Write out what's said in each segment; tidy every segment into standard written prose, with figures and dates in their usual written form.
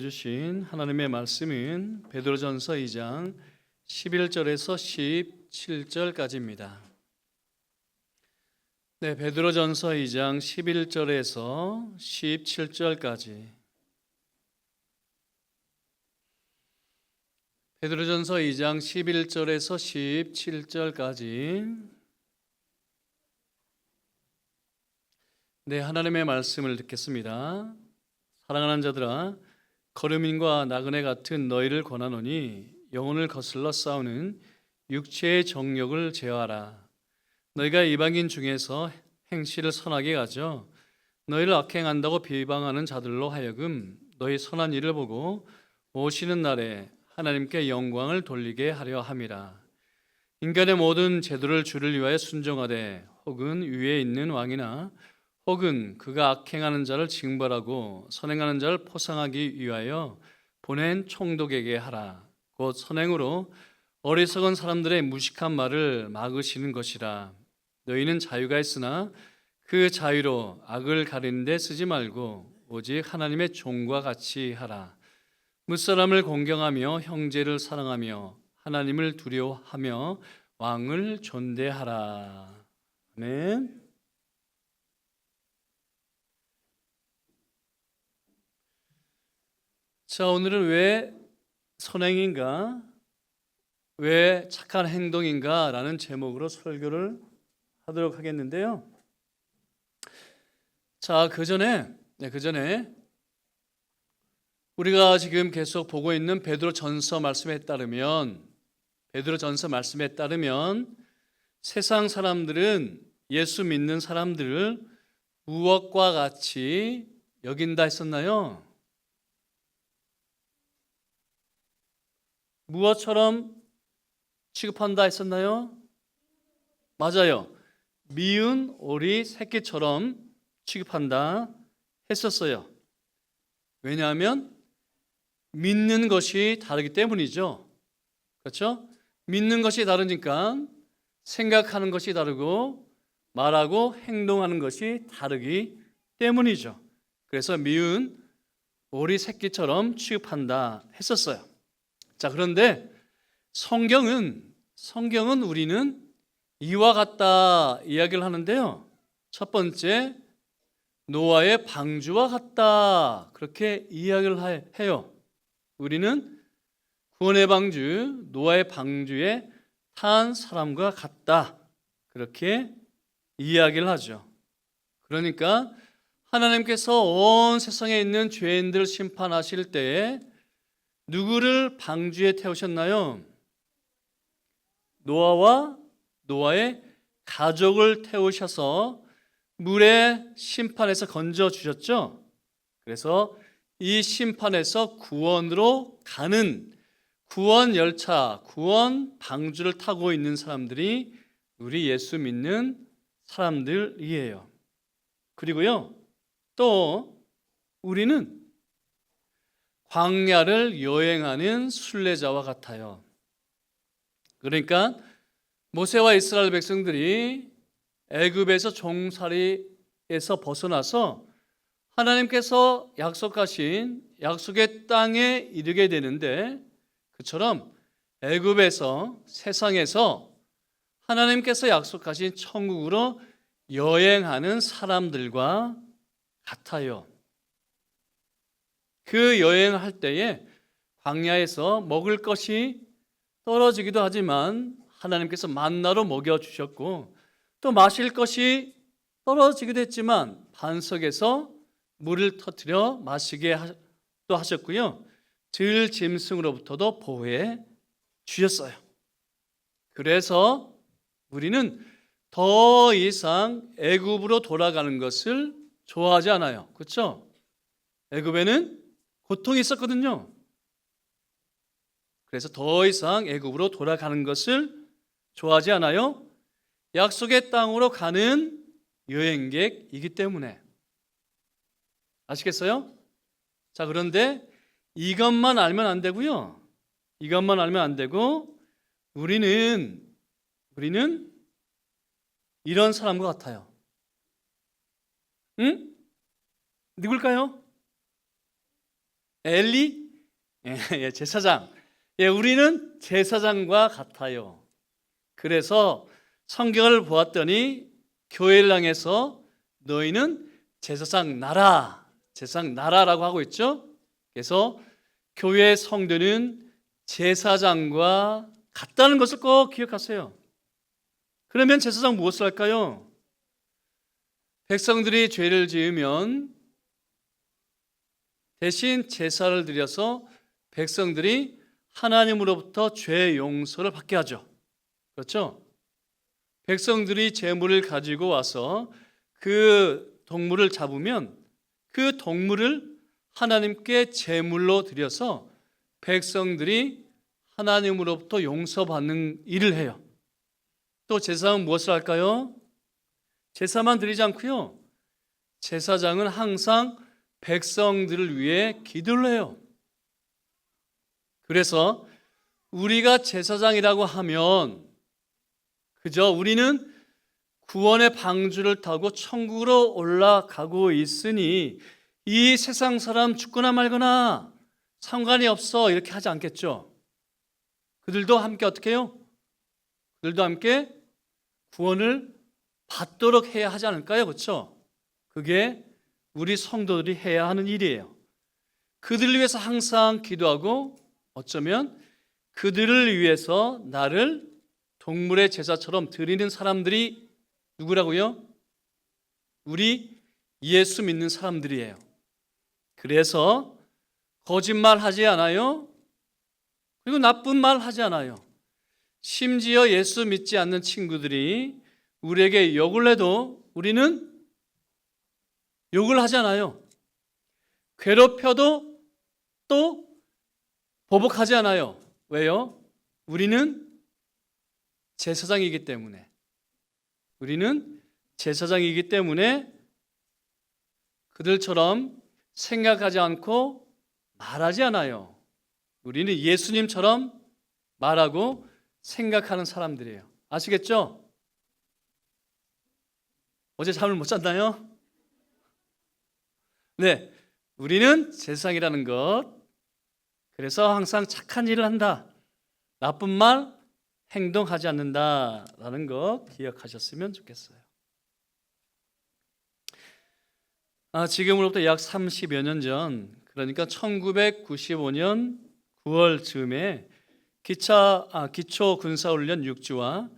주신 하나님의 말씀은 베드로전서 2장 11절에서 17절까지입니다. 네, 베드로전서 2장 11절에서 17절까지. 베드로전서 2장 11절에서 17절까지. 네, 하나님의 말씀을 듣겠습니다. 사랑하는 자들아, 거름인과 나그네 같은 너희를 권하노니 영혼을 거슬러 싸우는 육체의 정욕을 제어하라. 너희가 이방인 중에서 행실을 선하게 가져 너희를 악행한다고 비방하는 자들로 하여금 너희 선한 일을 보고 오시는 날에 하나님께 영광을 돌리게 하려 함이라. 인간의 모든 제도를 주를 위하여 순종하되 혹은 위에 있는 왕이나 혹은 그가 악행하는 자를 징벌하고 선행하는 자를 포상하기 위하여 보낸 총독에게 하라. 곧 선행으로 어리석은 사람들의 무식한 말을 막으시는 것이라. 너희는 자유가 있으나 그 자유로 악을 가리는 데 쓰지 말고 오직 하나님의 종과 같이 하라. 무사람을 공경하며 형제를 사랑하며 하나님을 두려워하며 왕을 존대하라. 아멘. 자, 오늘은 왜 선행인가? 왜 착한 행동인가? 라는 제목으로 설교를 하도록 하겠는데요. 자, 그 전에 우리가 지금 계속 보고 있는 베드로전서 말씀에 따르면 세상 사람들은 예수 믿는 사람들을 무엇과 같이 여긴다 했었나요? 무엇처럼 취급한다 했었나요? 맞아요. 미운 오리 새끼처럼 취급한다 했었어요. 왜냐하면 믿는 것이 다르기 때문이죠. 그렇죠? 믿는 것이 다르니까 생각하는 것이 다르고 말하고 행동하는 것이 다르기 때문이죠. 그래서 미운 오리 새끼처럼 취급한다 했었어요. 자, 그런데 성경은 우리는 이와 같다 이야기를 하는데요. 첫 번째, 노아의 방주와 같다 그렇게 이야기를 해요. 우리는 구원의 방주, 노아의 방주에 탄 사람과 같다 그렇게 이야기를 하죠. 그러니까 하나님께서 온 세상에 있는 죄인들을 심판하실 때에 누구를 방주에 태우셨나요? 노아와 노아의 가족을 태우셔서 물의 심판에서 건져주셨죠. 그래서 이 심판에서 구원으로 가는 구원 열차, 구원 방주를 타고 있는 사람들이 우리 예수 믿는 사람들이에요. 그리고요, 또 우리는 광야를 여행하는 순례자와 같아요. 그러니까 모세와 이스라엘 백성들이 애굽에서 종살이에서 벗어나서 하나님께서 약속하신 약속의 땅에 이르게 되는데, 그처럼 애굽에서 세상에서 하나님께서 약속하신 천국으로 여행하는 사람들과 같아요. 그 여행을 할 때에 광야에서 먹을 것이 떨어지기도 하지만 하나님께서 만나로 먹여주셨고, 또 마실 것이 떨어지기도 했지만 반석에서 물을 터뜨려 마시게 또 하셨고요, 들짐승으로부터도 보호해 주셨어요. 그래서 우리는 더 이상 애굽으로 돌아가는 것을 좋아하지 않아요. 그렇죠? 애굽에는 고통이 있었거든요. 그래서 더 이상 애굽으로 돌아가는 것을 좋아하지 않아요. 약속의 땅으로 가는 여행객이기 때문에. 아시겠어요? 자, 그런데 이것만 알면 안 되고요. 이것만 알면 안 되고 우리는 이런 사람과 같아요. 응? 누굴까요? 엘리? 예, 제사장. 예, 우리는 제사장과 같아요. 그래서 성경을 보았더니 교회를 향해서 너희는 제사장 나라, 제사장 나라라고 하고 있죠. 그래서 교회 성도는 제사장과 같다는 것을 꼭 기억하세요. 그러면 제사장 무엇을 할까요? 백성들이 죄를 지으면 대신 제사를 드려서 백성들이 하나님으로부터 죄 용서를 받게 하죠. 그렇죠? 백성들이 제물을 가지고 와서 그 동물을 잡으면 그 동물을 하나님께 제물로 드려서 백성들이 하나님으로부터 용서받는 일을 해요. 또 제사장은 무엇을 할까요? 제사만 드리지 않고요. 제사장은 항상 백성들을 위해 기도를 해요. 그래서 우리가 제사장이라고 하면 그저 우리는 구원의 방주를 타고 천국으로 올라가고 있으니 이 세상 사람 죽거나 말거나 상관이 없어 이렇게 하지 않겠죠. 그들도 함께 어떻게 해요? 그들도 함께 구원을 받도록 해야 하지 않을까요? 그렇죠? 그게 우리 성도들이 해야 하는 일이에요. 그들을 위해서 항상 기도하고 어쩌면 그들을 위해서 나를 동물의 제사처럼 드리는 사람들이 누구라고요? 우리 예수 믿는 사람들이에요. 그래서 거짓말 하지 않아요. 그리고 나쁜 말 하지 않아요. 심지어 예수 믿지 않는 친구들이 우리에게 욕을 해도 우리는 욕을 하지 않아요. 괴롭혀도 또 보복하지 않아요. 왜요? 우리는 제사장이기 때문에. 우리는 제사장이기 때문에 그들처럼 생각하지 않고 말하지 않아요. 우리는 예수님처럼 말하고 생각하는 사람들이에요. 아시겠죠? 어제 잠을 못 잤나요? 네, 우리는 제사장이라는 것. 그래서 항상 착한 일을 한다. 나쁜 말, 행동하지 않는다라는 거 기억하셨으면 좋겠어요. 지금으로부터 약 30여 년 전, 그러니까 1995년 9월 즈음에 기초 군사훈련 6주와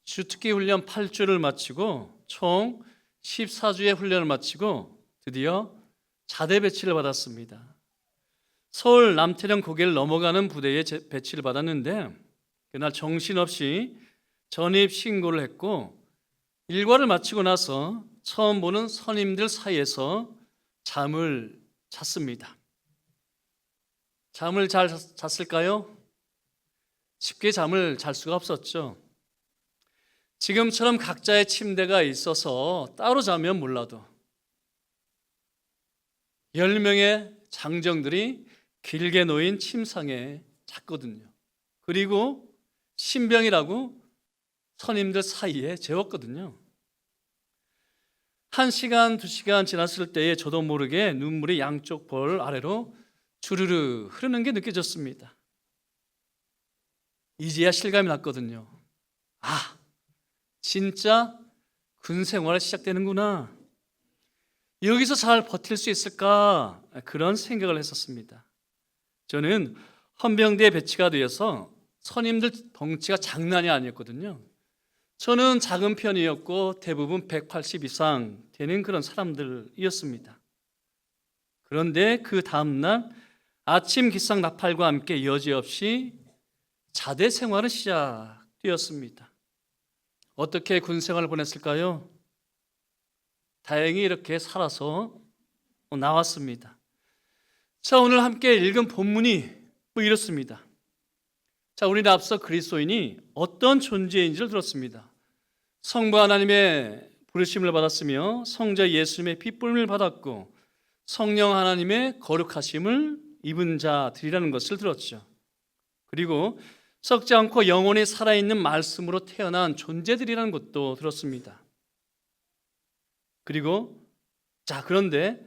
주특기 훈련 8주를 마치고 총 14주의 훈련을 마치고 드디어 자대 배치를 받았습니다. 서울 남태령 고개를 넘어가는 부대에 배치를 받았는데 그날 정신없이 전입 신고를 했고 일과를 마치고 나서 처음 보는 선임들 사이에서 잠을 잤습니다. 잠을 잘 잤을까요? 쉽게 잠을 잘 수가 없었죠. 지금처럼 각자의 침대가 있어서 따로 자면 몰라도 10명의 장정들이 길게 놓인 침상에 잤거든요. 그리고 신병이라고 선임들 사이에 재웠거든요. 1시간, 2시간 지났을 때에 저도 모르게 눈물이 양쪽 볼 아래로 주르르 흐르는 게 느껴졌습니다. 이제야 실감이 났거든요. 진짜 군 생활이 시작되는구나. 여기서 잘 버틸 수 있을까? 그런 생각을 했었습니다. 저는 헌병대에 배치가 되어서 선임들 덩치가 장난이 아니었거든요. 저는 작은 편이었고 대부분 180 이상 되는 그런 사람들이었습니다. 그런데 그 다음날 아침 기상 나팔과 함께 여지없이 자대 생활은 시작되었습니다. 어떻게 군 생활을 보냈을까요? 다행히 이렇게 살아서 나왔습니다. 자, 오늘 함께 읽은 본문이 이렇습니다. 자, 우리는 앞서 그리스도인이 어떤 존재인지를 들었습니다. 성부 하나님의 부르심을 받았으며 성자 예수님의 핏부림을 받았고 성령 하나님의 거룩하심을 입은 자들이라는 것을 들었죠. 그리고 썩지 않고 영원히 살아있는 말씀으로 태어난 존재들이라는 것도 들었습니다. 그리고 그런데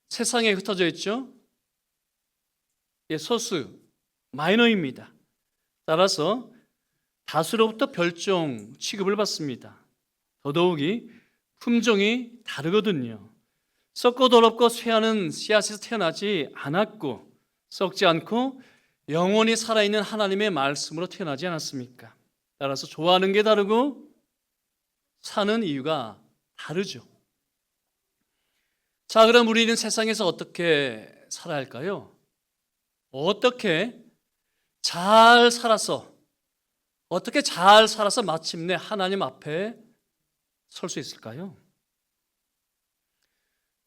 세상에 흩어져 있죠. 소수, 마이너입니다. 따라서 다수로부터 별종 취급을 받습니다. 더더욱이 품종이 다르거든요. 썩고 더럽고 쇠하는 씨앗에서 태어나지 않았고 썩지 않고 영원히 살아있는 하나님의 말씀으로 태어나지 않았습니까? 따라서 좋아하는 게 다르고 사는 이유가 다르죠. 자, 그럼 우리는 세상에서 어떻게 살아야 할까요? 어떻게 잘 살아서 마침내 하나님 앞에 설 수 있을까요?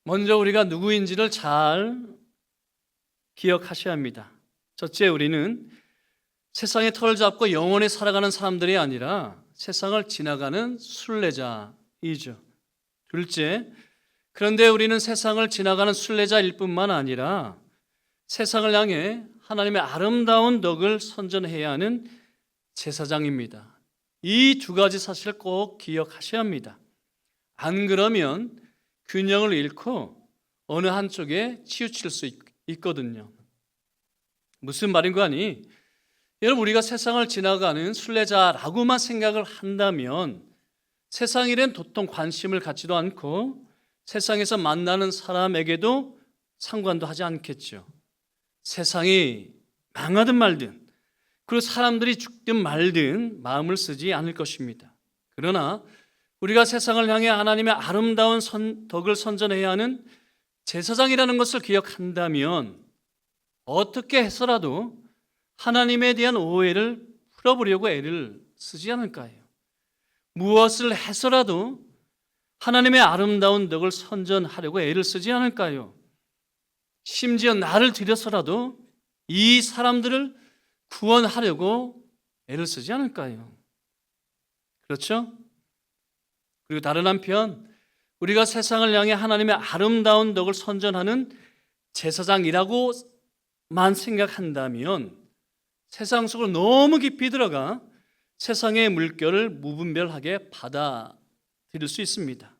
먼저 우리가 누구인지를 잘 기억하셔야 합니다. 첫째, 우리는 세상의 털을 잡고 영원히 살아가는 사람들이 아니라 세상을 지나가는 순례자이죠. 둘째, 그런데 우리는 세상을 지나가는 순례자일 뿐만 아니라 세상을 향해 하나님의 아름다운 덕을 선전해야 하는 제사장입니다. 이 두 가지 사실을 꼭 기억하셔야 합니다. 안 그러면 균형을 잃고 어느 한쪽에 치우칠 수 있거든요. 무슨 말인가 하니, 여러분, 우리가 세상을 지나가는 순례자라고만 생각을 한다면 세상 일엔 도통 관심을 갖지도 않고 세상에서 만나는 사람에게도 상관도 하지 않겠죠. 세상이 망하든 말든, 그리고 사람들이 죽든 말든 마음을 쓰지 않을 것입니다. 그러나 우리가 세상을 향해 하나님의 아름다운 덕을 선전해야 하는 제사장이라는 것을 기억한다면 어떻게 해서라도 하나님에 대한 오해를 풀어보려고 애를 쓰지 않을까요? 무엇을 해서라도 하나님의 아름다운 덕을 선전하려고 애를 쓰지 않을까요? 심지어 나를 들여서라도 이 사람들을 구원하려고 애를 쓰지 않을까요? 그렇죠? 그리고 다른 한편 우리가 세상을 향해 하나님의 아름다운 덕을 선전하는 제사장이라고만 생각한다면 세상 속으로 너무 깊이 들어가 세상의 물결을 무분별하게 받아들일 수 있습니다.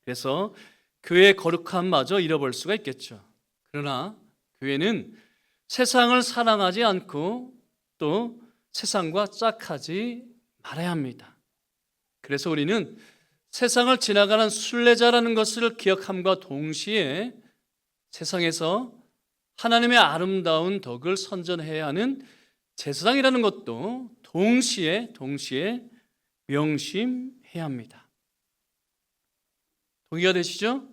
그래서 교회의 거룩함마저 잃어버릴 수가 있겠죠. 그러나 교회는 세상을 사랑하지 않고 또 세상과 짝하지 말아야 합니다. 그래서 우리는 세상을 지나가는 순례자라는 것을 기억함과 동시에 세상에서 하나님의 아름다운 덕을 선전해야 하는 제사장이라는 것도 동시에 명심해야 합니다. 동의가 되시죠?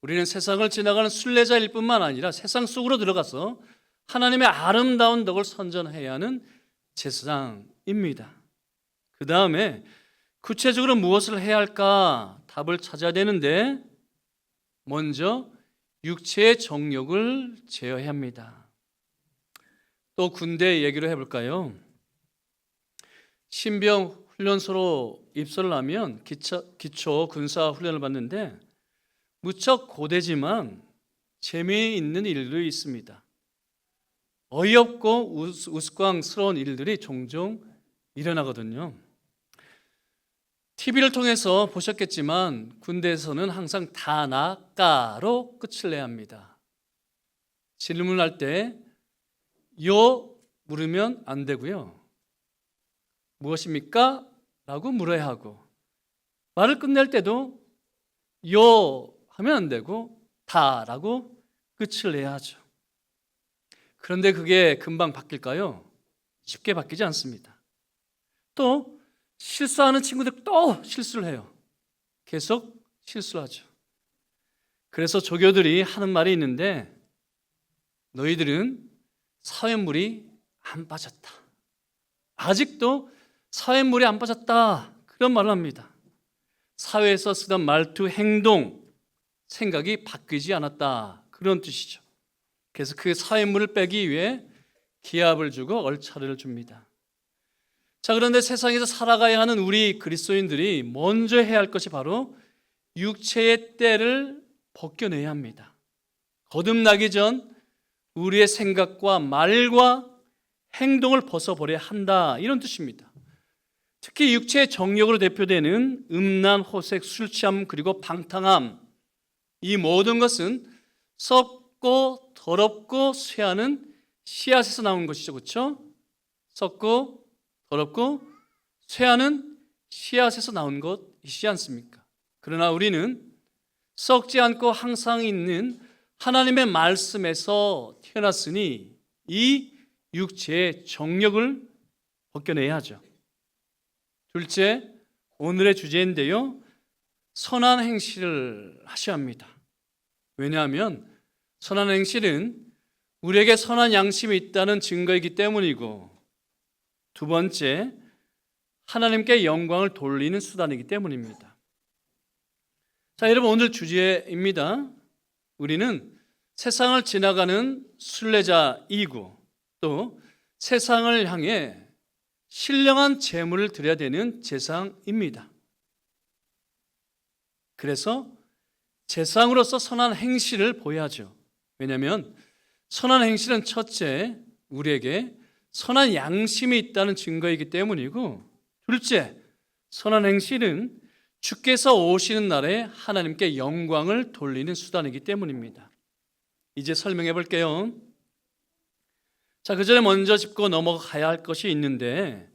우리는 세상을 지나가는 순례자일 뿐만 아니라 세상 속으로 들어가서 하나님의 아름다운 덕을 선전해야 하는 제사장입니다. 그 다음에 구체적으로 무엇을 해야 할까 답을 찾아야 되는데 먼저 육체의 정욕을 제어해야 합니다. 또 군대 얘기를 해볼까요? 신병 훈련소로 입소를 하면 기초 군사 훈련을 받는데 무척 고되지만 재미있는 일들이 있습니다. 어이없고 우스꽝스러운 일들이 종종 일어나거든요. TV를 통해서 보셨겠지만 군대에서는 항상 다나까로 끝을 내야 합니다. 질문할 때 요 물으면 안 되고요. 무엇입니까? 라고 물어야 하고 말을 끝낼 때도 요 하면 안 되고 다라고 끝을 내야 하죠. 그런데 그게 금방 바뀔까요? 쉽게 바뀌지 않습니다. 또 실수하는 친구들 또 실수를 해요. 계속 실수를 하죠. 그래서 조교들이 하는 말이 있는데 너희들은 사회물이 안 빠졌다. 아직도 사회물이 안 빠졌다. 그런 말을 합니다. 사회에서 쓰던 말투, 행동, 생각이 바뀌지 않았다. 그런 뜻이죠. 그래서 그 사회물을 빼기 위해 기합을 주고 얼차려를 줍니다. 자, 그런데 세상에서 살아가야 하는 우리 그리스도인들이 먼저 해야 할 것이 바로 육체의 때를 벗겨내야 합니다. 거듭나기 전 우리의 생각과 말과 행동을 벗어버려야 한다. 이런 뜻입니다. 특히 육체의 정욕으로 대표되는 음란, 호색, 술 취함 그리고 방탕함, 이 모든 것은 썩고 더럽고 쇠하는 씨앗에서 나온 것이죠. 그렇죠? 썩고 더럽고 쇠하는 씨앗에서 나온 것이지 않습니까? 그러나 우리는 썩지 않고 항상 있는 하나님의 말씀에서 태어났으니 이 육체의 정력을 벗겨내야 하죠. 둘째, 오늘의 주제인데요. 선한 행실을 하셔야 합니다. 왜냐하면 선한 행실은 우리에게 선한 양심이 있다는 증거이기 때문이고, 두 번째, 하나님께 영광을 돌리는 수단이기 때문입니다. 자, 여러분, 오늘 주제입니다. 우리는 세상을 지나가는 순례자이고 또 세상을 향해 신령한 제물을 드려야 되는 제사장입니다. 그래서 제사장으로서 선한 행실을 보여야죠. 왜냐하면 선한 행실은 첫째, 우리에게 선한 양심이 있다는 증거이기 때문이고, 둘째, 선한 행실은 주께서 오시는 날에 하나님께 영광을 돌리는 수단이기 때문입니다. 이제 설명해 볼게요. 자, 그 전에 먼저 짚고 넘어가야 할 것이 있는데,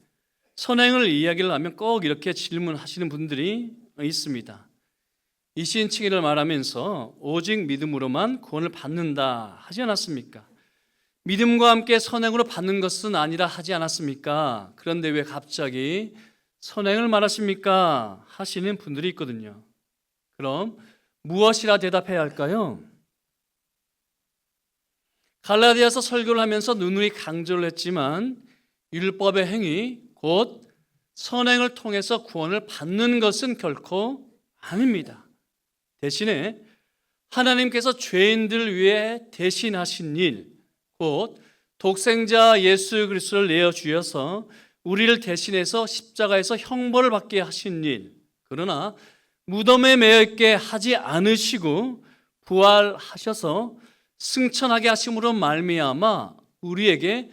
선행을 이야기를 하면 꼭 이렇게 질문하시는 분들이 있습니다. 이신칭의를 말하면서 오직 믿음으로만 구원을 받는다 하지 않았습니까? 믿음과 함께 선행으로 받는 것은 아니라 하지 않았습니까? 그런데 왜 갑자기 선행을 말하십니까? 하시는 분들이 있거든요. 그럼 무엇이라 대답해야 할까요? 갈라디아서 설교를 하면서 누누이 강조를 했지만 율법의 행위, 곧 선행을 통해서 구원을 받는 것은 결코 아닙니다. 대신에 하나님께서 죄인들을 위해 대신하신 일, 곧 독생자 예수 그리스도를 내어주셔서 우리를 대신해서 십자가에서 형벌을 받게 하신 일, 그러나 무덤에 매여 있게 하지 않으시고 부활하셔서 승천하게 하심으로 말미암아 우리에게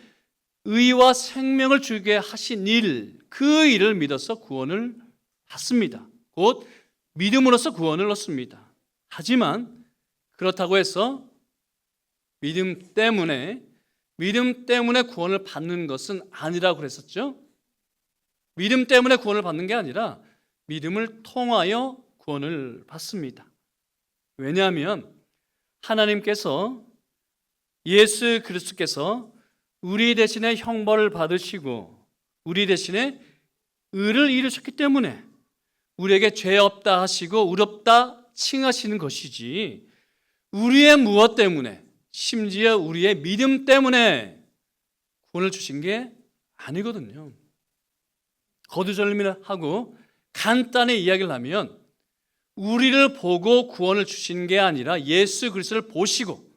의와 생명을 주게 하신 일, 그 일을 믿어서 구원을 받습니다. 곧 믿음으로써 구원을 얻습니다. 하지만 그렇다고 해서 믿음 때문에 구원을 받는 것은 아니라고 그랬었죠. 믿음 때문에 구원을 받는 게 아니라 믿음을 통하여 구원을 받습니다. 왜냐하면 하나님께서, 예수 그리스도께서 우리 대신에 형벌을 받으시고 우리 대신에 의를 이루셨기 때문에 우리에게 죄 없다 하시고 의롭다 칭하시는 것이지, 우리의 무엇 때문에, 심지어 우리의 믿음 때문에 구원을 주신 게 아니거든요. 거두절미하고 간단히 이야기를 하면 우리를 보고 구원을 주신 게 아니라 예수 그리스도를 보시고,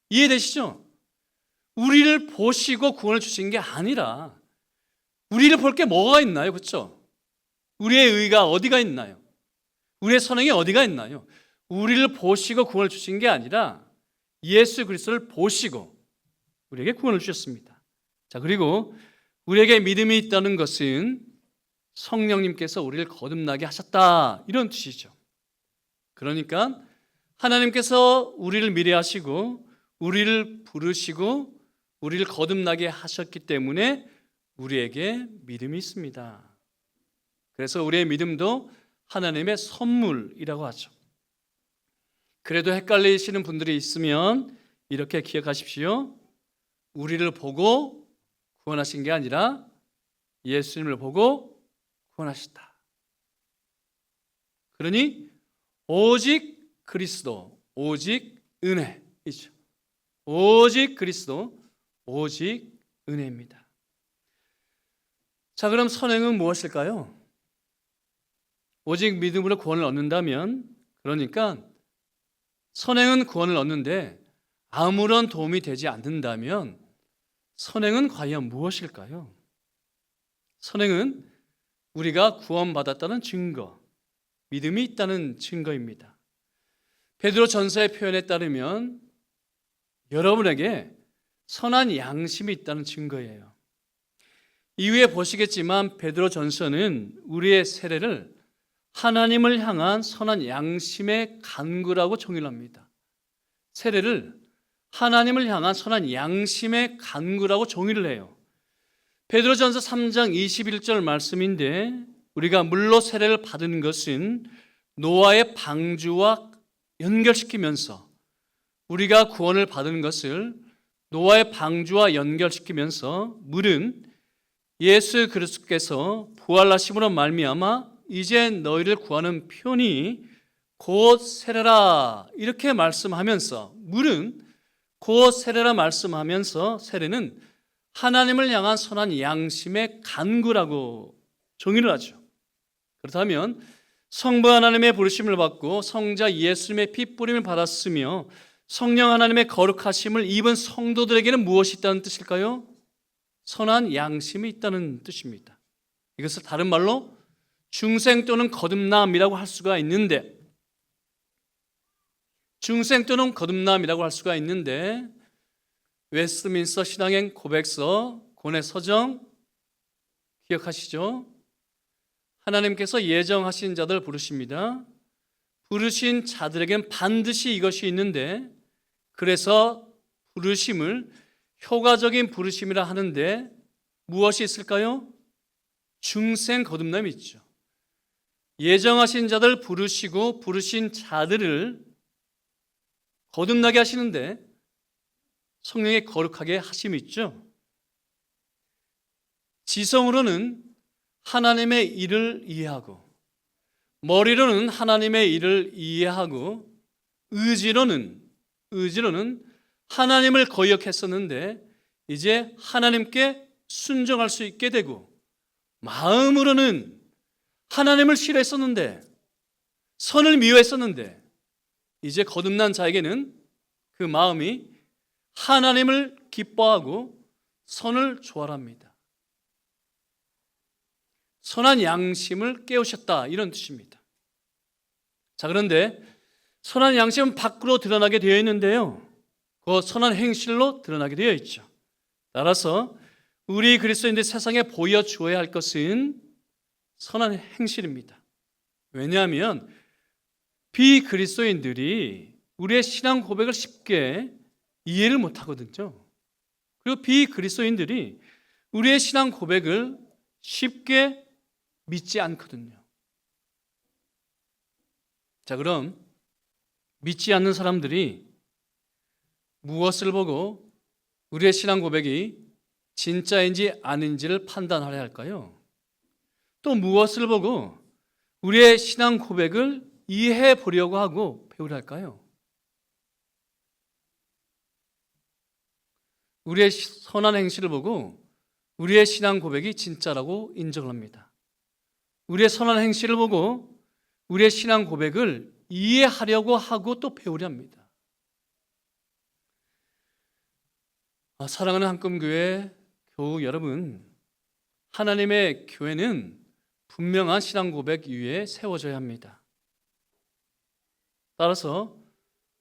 이해되시죠? 우리를 보시고 구원을 주신 게 아니라, 우리를 볼 게 뭐가 있나요? 그렇죠? 우리의 의가 어디가 있나요? 우리의 선행이 어디가 있나요? 우리를 보시고 구원을 주신 게 아니라 예수 그리스도를 보시고 우리에게 구원을 주셨습니다. 자, 그리고 우리에게 믿음이 있다는 것은 성령님께서 우리를 거듭나게 하셨다, 이런 뜻이죠. 그러니까 하나님께서 우리를 미래하시고 우리를 부르시고 우리를 거듭나게 하셨기 때문에 우리에게 믿음이 있습니다. 그래서 우리의 믿음도 하나님의 선물이라고 하죠. 그래도 헷갈리시는 분들이 있으면 이렇게 기억하십시오. 우리를 보고 구원하신 게 아니라 예수님을 보고 구원하셨다. 그러니 오직 그리스도, 오직 은혜이죠. 오직 그리스도, 오직 은혜입니다. 자, 그럼 선행은 무엇일까요? 오직 믿음으로 구원을 얻는다면, 그러니까 선행은 구원을 얻는데 아무런 도움이 되지 않는다면 선행은 과연 무엇일까요? 선행은 우리가 구원받았다는 증거, 믿음이 있다는 증거입니다. 베드로 전서의 표현에 따르면 여러분에게 선한 양심이 있다는 증거예요. 이후에 보시겠지만 베드로 전서는 우리의 세례를 하나님을 향한 선한 양심의 간구라고 정의합니다. 세례를 하나님을 향한 선한 양심의 간구라고 정의를 해요. 베드로전서 3장 21절 말씀인데, 우리가 물로 세례를 받은 것은 노아의 방주와 연결시키면서, 우리가 구원을 받은 것을 노아의 방주와 연결시키면서, 물은 예수 그리스도께서 부활하심으로 말미암아 이제 너희를 구하는 편이 곧 세례라, 이렇게 말씀하면서, 물은 곧 세례라 말씀하면서, 세례는 하나님을 향한 선한 양심의 간구라고 정의를 하죠. 그렇다면 성부 하나님의 부르심을 받고 성자 예수님의 피 뿌림을 받았으며 성령 하나님의 거룩하심을 입은 성도들에게는 무엇이 있다는 뜻일까요? 선한 양심이 있다는 뜻입니다. 이것을 다른 말로 중생 또는 거듭남이라고 할 수가 있는데, 중생 또는 거듭남이라고 할 수가 있는데, 웨스트민스터 신앙행 고백서 고뇌 서정 기억하시죠? 하나님께서 예정하신 자들 부르십니다. 부르신 자들에겐 반드시 이것이 있는데, 그래서 부르심을 효과적인 부르심이라 하는데 무엇이 있을까요? 중생 거듭남이 있죠. 예정하신 자들 부르시고 부르신 자들을 거듭나게 하시는데 성령의 거룩하게 하심이 있죠. 지성으로는 하나님의 일을 이해하고, 머리로는 하나님의 일을 이해하고, 의지로는 하나님을 거역했었는데 이제 하나님께 순종할 수 있게 되고, 마음으로는 하나님을 싫어했었는데, 선을 미워했었는데, 이제 거듭난 자에게는 그 마음이 하나님을 기뻐하고 선을 좋아합니다. 선한 양심을 깨우셨다, 이런 뜻입니다. 자, 그런데 선한 양심은 밖으로 드러나게 되어 있는데요, 그 선한 행실로 드러나게 되어 있죠. 따라서 우리 그리스도인들 세상에 보여주어야 할 것은 선한 행실입니다. 왜냐하면 비그리스도인들이 우리의 신앙 고백을 쉽게 이해를 못하거든요. 그리고 비그리스도인들이 우리의 신앙 고백을 쉽게 믿지 않거든요. 자, 그럼 믿지 않는 사람들이 무엇을 보고 우리의 신앙 고백이 진짜인지 아닌지를 판단하려 할까요? 또 무엇을 보고 우리의 신앙 고백을 이해해 보려고 하고 배우려 할까요? 우리의 선한 행실을 보고 우리의 신앙 고백이 진짜라고 인정을 합니다. 우리의 선한 행실을 보고 우리의 신앙 고백을 이해하려고 하고 또 배우려 합니다. 사랑하는 한금교회 교우 여러분, 하나님의 교회는 분명한 신앙 고백 위에 세워져야 합니다. 따라서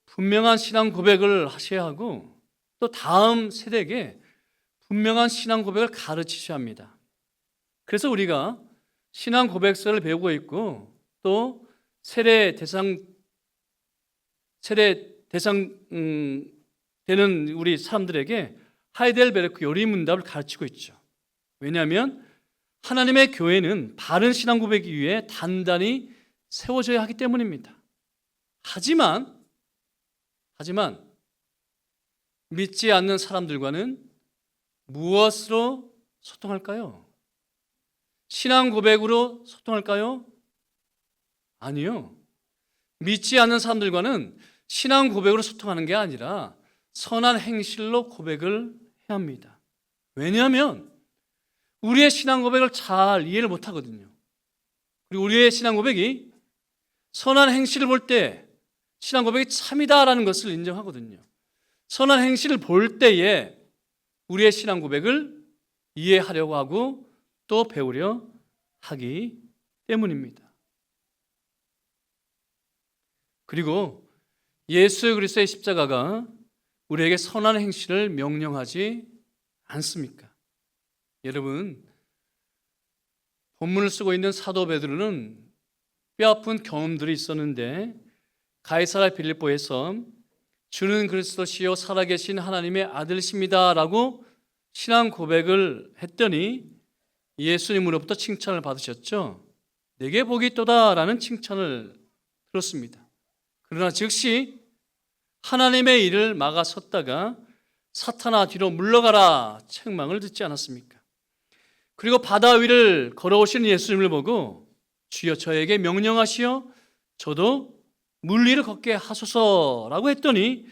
분명한 신앙 고백을 하셔야 하고, 또 다음 세대에게 분명한 신앙 고백을 가르치셔야 합니다. 그래서 우리가 신앙 고백서를 배우고 있고, 또 세례 대상 되는 우리 사람들에게 하이델베르크 요리문답을 가르치고 있죠. 왜냐하면 하나님의 교회는 바른 신앙 고백 위에 단단히 세워져야 하기 때문입니다. 하지만 믿지 않는 사람들과는 무엇으로 소통할까요? 신앙 고백으로 소통할까요? 아니요. 믿지 않는 사람들과는 신앙 고백으로 소통하는 게 아니라 선한 행실로 고백을 해야 합니다. 왜냐하면 우리의 신앙 고백을 잘 이해를 못하거든요. 그리고 우리의 신앙 고백이 선한 행실을 볼 때 신앙 고백이 참이다라는 것을 인정하거든요. 선한 행실을 볼 때에 우리의 신앙 고백을 이해하려고 하고 또 배우려 하기 때문입니다. 그리고 예수 그리스도의 십자가가 우리에게 선한 행실을 명령하지 않습니까? 여러분, 본문을 쓰고 있는 사도 베드로는 뼈아픈 경험들이 있었는데 가이사랴 빌립보에서 주는 그리스도시요 살아계신 하나님의 아들이십니다라고 신앙 고백을 했더니 예수님으로부터 칭찬을 받으셨죠. 내게 복이 있도다라는 칭찬을 들었습니다. 그러나 즉시 하나님의 일을 막아섰다가 사탄아 뒤로 물러가라 책망을 듣지 않았습니까? 그리고 바다 위를 걸어오시는 예수님을 보고 주여 저에게 명령하시어 저도 물 위를 걷게 하소서라고 했더니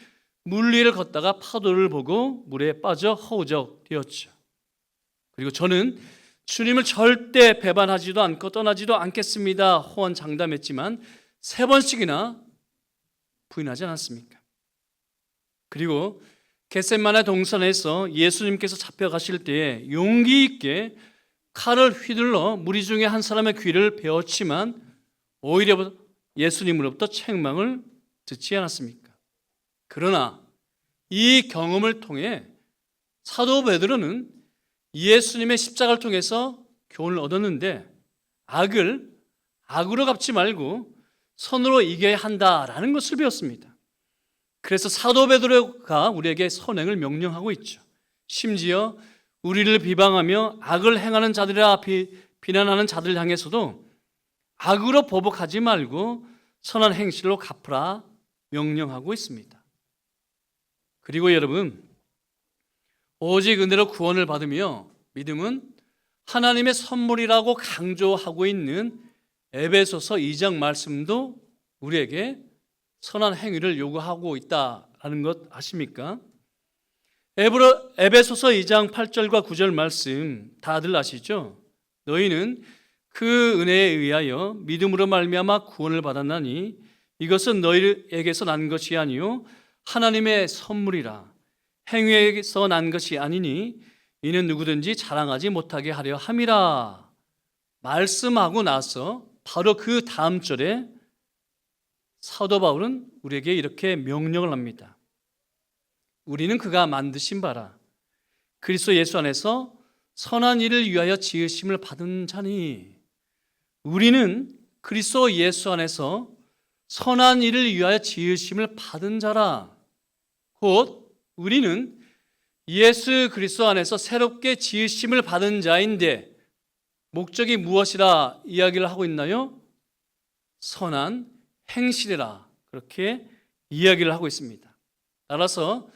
물 위를 걷다가 파도를 보고 물에 빠져 허우적 되었죠. 그리고 저는 주님을 절대 배반하지도 않고 떠나지도 않겠습니다 호언장담했지만 3번씩이나 부인하지 않았습니까? 그리고 겟세마네 동산에서 예수님께서 잡혀가실 때에 용기 있게 칼을 휘둘러 무리 중에 한 사람의 귀를 베었지만 오히려 예수님으로부터 책망을 듣지 않았습니까? 그러나 이 경험을 통해 사도 베드로는 예수님의 십자가를 통해서 교훈을 얻었는데 악을 악으로 갚지 말고 선으로 이겨야 한다라는 것을 배웠습니다. 그래서 사도 베드로가 우리에게 선행을 명령하고 있죠. 심지어 우리를 비방하며 악을 행하는 자들이라 비난하는 자들을 향해서도 악으로 보복하지 말고 선한 행실로 갚으라 명령하고 있습니다. 그리고 여러분, 오직 은혜로 구원을 받으며 믿음은 하나님의 선물이라고 강조하고 있는 에베소서 2장 말씀도 우리에게 선한 행위를 요구하고 있다라는 것 아십니까? 에베소서 2장 8절과 9절 말씀 다들 아시죠? 너희는 그 은혜에 의하여 믿음으로 말미암아 구원을 받았나니 이것은 너희에게서 난 것이 아니요 하나님의 선물이라. 행위에서 난 것이 아니니 이는 누구든지 자랑하지 못하게 하려 함이라 말씀하고 나서 바로 그 다음 절에 사도 바울은 우리에게 이렇게 명령을 합니다. 우리는 그가 만드신 바라 그리스도 예수 안에서 선한 일을 위하여 지으심을 받은 자니. 우리는 그리스도 예수 안에서 선한 일을 위하여 지으심을 받은 자라. 곧 우리는 예수 그리스도 안에서 새롭게 지으심을 받은 자인데 목적이 무엇이라 이야기를 하고 있나요? 선한 행실이라 그렇게 이야기를 하고 있습니다. 따라서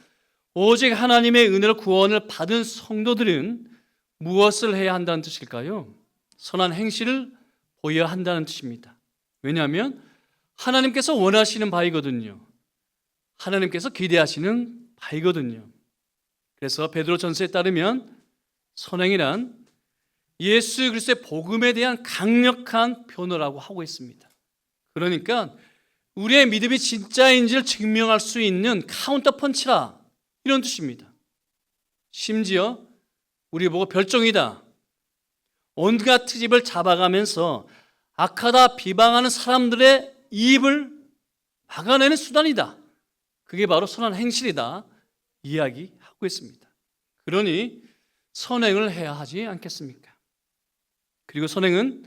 오직 하나님의 은혜로 구원을 받은 성도들은 무엇을 해야 한다는 뜻일까요? 선한 행실을 보여야 한다는 뜻입니다. 왜냐하면 하나님께서 원하시는 바이거든요. 하나님께서 기대하시는 바이거든요. 그래서 베드로 전서에 따르면 선행이란 예수 그리스도의 복음에 대한 강력한 변호라고 하고 있습니다. 그러니까 우리의 믿음이 진짜인지를 증명할 수 있는 카운터 펀치라 이런 뜻입니다. 심지어 우리 보고 별종이다, 온갖 트집을 잡아가면서 악하다 비방하는 사람들의 입을 막아내는 수단이다. 그게 바로 선한 행실이다 이야기하고 있습니다. 그러니 선행을 해야 하지 않겠습니까? 그리고 선행은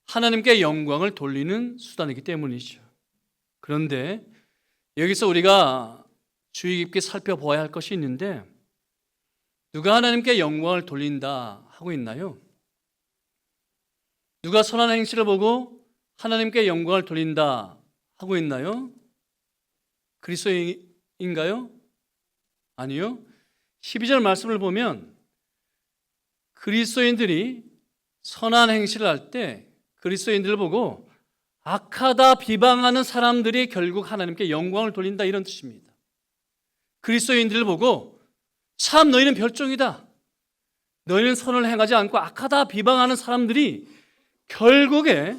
하나님께 영광을 돌리는 수단이기 때문이죠. 그런데 여기서 우리가 주의 깊게 살펴보아야 할 것이 있는데 누가 하나님께 영광을 돌린다 하고 있나요? 누가 선한 행실을 보고 하나님께 영광을 돌린다 하고 있나요? 그리스도인가요? 아니요. 12절 말씀을 보면 그리스도인들이 선한 행실을 할 때 그리스도인들을 보고 악하다 비방하는 사람들이 결국 하나님께 영광을 돌린다 이런 뜻입니다. 그리스도인들을 보고 참 너희는 별종이다, 너희는 선을 행하지 않고 악하다 비방하는 사람들이 결국에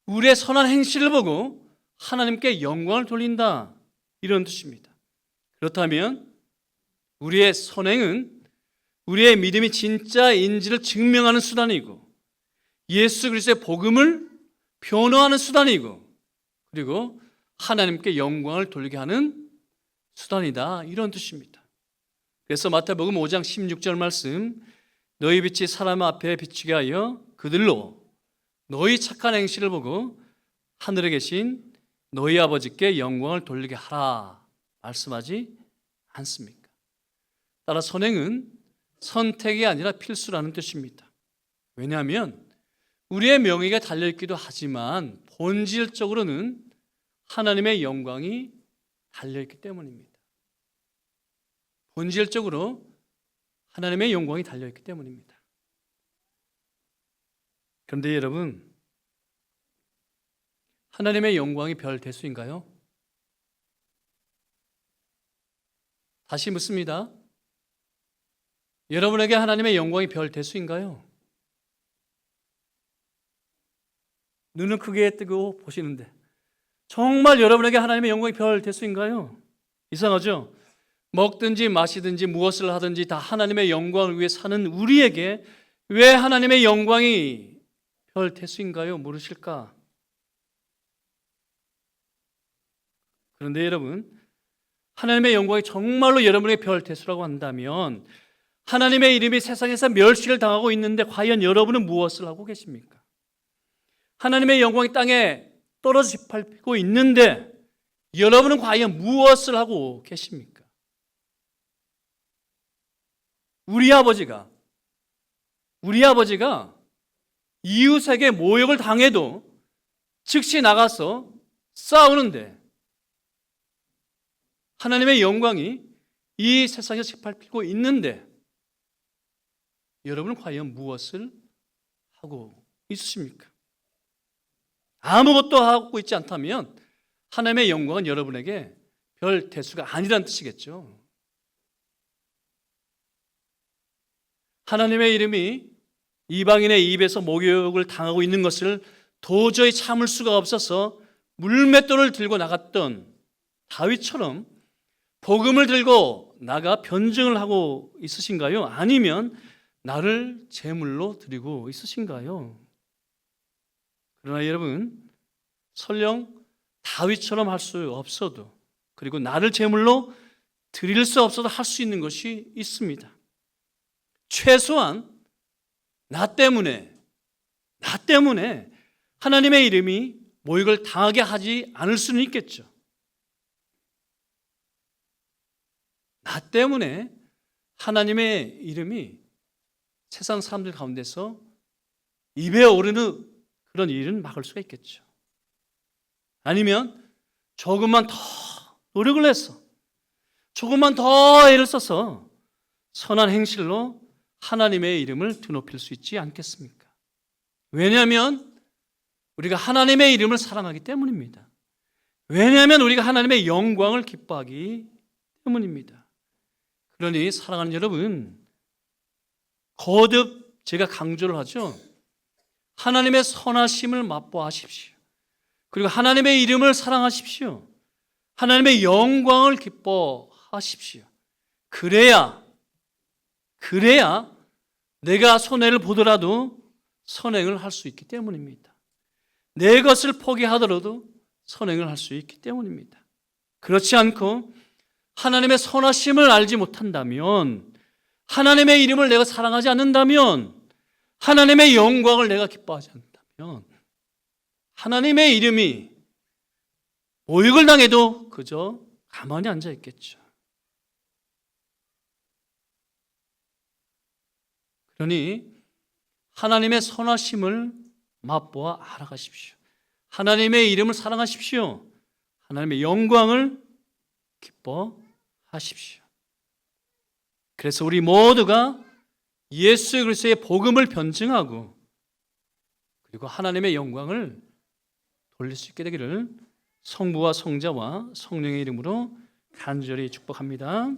우리의 선한 행실을 보고 하나님께 영광을 돌린다 이런 뜻입니다. 그렇다면 우리의 선행은 우리의 믿음이 진짜인지를 증명하는 수단이고 예수 그리스도의 복음을 변호하는 수단이고 그리고 하나님께 영광을 돌리게 하는 수단이다 이런 뜻입니다. 그래서 마태복음 5장 16절 말씀 너희 빛이 사람 앞에 비추게 하여 그들로 너희 착한 행실을 보고 하늘에 계신 너희 아버지께 영광을 돌리게 하라 말씀하지 않습니까? 따라 선행은 선택이 아니라 필수라는 뜻입니다. 왜냐하면 우리의 명예가 달려있기도 하지만 본질적으로는 하나님의 영광이 달려있기 때문입니다. 본질적으로 하나님의 영광이 달려있기 때문입니다. 그런데 여러분, 하나님의 영광이 별 대수인가요? 다시 묻습니다. 여러분에게 하나님의 영광이 별 대수인가요? 눈은 크게 뜨고 보시는데 정말 여러분에게 하나님의 영광이 별 대수인가요? 이상하죠? 먹든지 마시든지 무엇을 하든지 다 하나님의 영광을 위해 사는 우리에게 왜 하나님의 영광이 별 대수인가요? 물으실까? 그런데 여러분, 하나님의 영광이 정말로 여러분에게 별 대수라고 한다면 하나님의 이름이 세상에서 멸시를 당하고 있는데 과연 여러분은 무엇을 하고 계십니까? 하나님의 영광이 땅에 떨어져 짓밟히고 있는데 여러분은 과연 무엇을 하고 계십니까? 우리 아버지가 이웃에게 모욕을 당해도 즉시 나가서 싸우는데 하나님의 영광이 이 세상에 짓밟히고 있는데 여러분은 과연 무엇을 하고 있으십니까? 아무것도 하고 있지 않다면 하나님의 영광은 여러분에게 별 대수가 아니란 뜻이겠죠. 하나님의 이름이 이방인의 입에서 모욕을 당하고 있는 것을 도저히 참을 수가 없어서 물맷돌을 들고 나갔던 다윗처럼 복음을 들고 나가 변증을 하고 있으신가요? 아니면 나를 제물로 드리고 있으신가요? 그러나 여러분, 설령 다윗처럼 할 수 없어도 그리고 나를 제물로 드릴 수 없어도 할 수 있는 것이 있습니다. 최소한 나 때문에 하나님의 이름이 모욕을 당하게 하지 않을 수는 있겠죠. 나 때문에 하나님의 이름이 세상 사람들 가운데서 입에 오르는 그런 일은 막을 수가 있겠죠. 아니면 조금만 더 노력을 해서 조금만 더 애를 써서 선한 행실로 하나님의 이름을 드높일 수 있지 않겠습니까? 왜냐하면 우리가 하나님의 이름을 사랑하기 때문입니다. 왜냐하면 우리가 하나님의 영광을 기뻐하기 때문입니다. 그러니 사랑하는 여러분, 거듭 제가 강조를 하죠. 하나님의 선하심을 맛보아하십시오. 그리고 하나님의 이름을 사랑하십시오. 하나님의 영광을 기뻐하십시오. 그래야 내가 손해를 보더라도 선행을 할 수 있기 때문입니다. 내 것을 포기하더라도 선행을 할 수 있기 때문입니다. 그렇지 않고 하나님의 선하심을 알지 못한다면, 하나님의 이름을 내가 사랑하지 않는다면, 하나님의 영광을 내가 기뻐하지 않는다면 하나님의 이름이 모욕을 당해도 그저 가만히 앉아 있겠죠. 그러니 하나님의 선하심을 맛보아 알아가십시오. 하나님의 이름을 사랑하십시오. 하나님의 영광을 기뻐하십시오. 그래서 우리 모두가 예수 그리스도의 복음을 변증하고 그리고 하나님의 영광을 돌릴 수 있게 되기를 성부와 성자와 성령의 이름으로 간절히 축복합니다.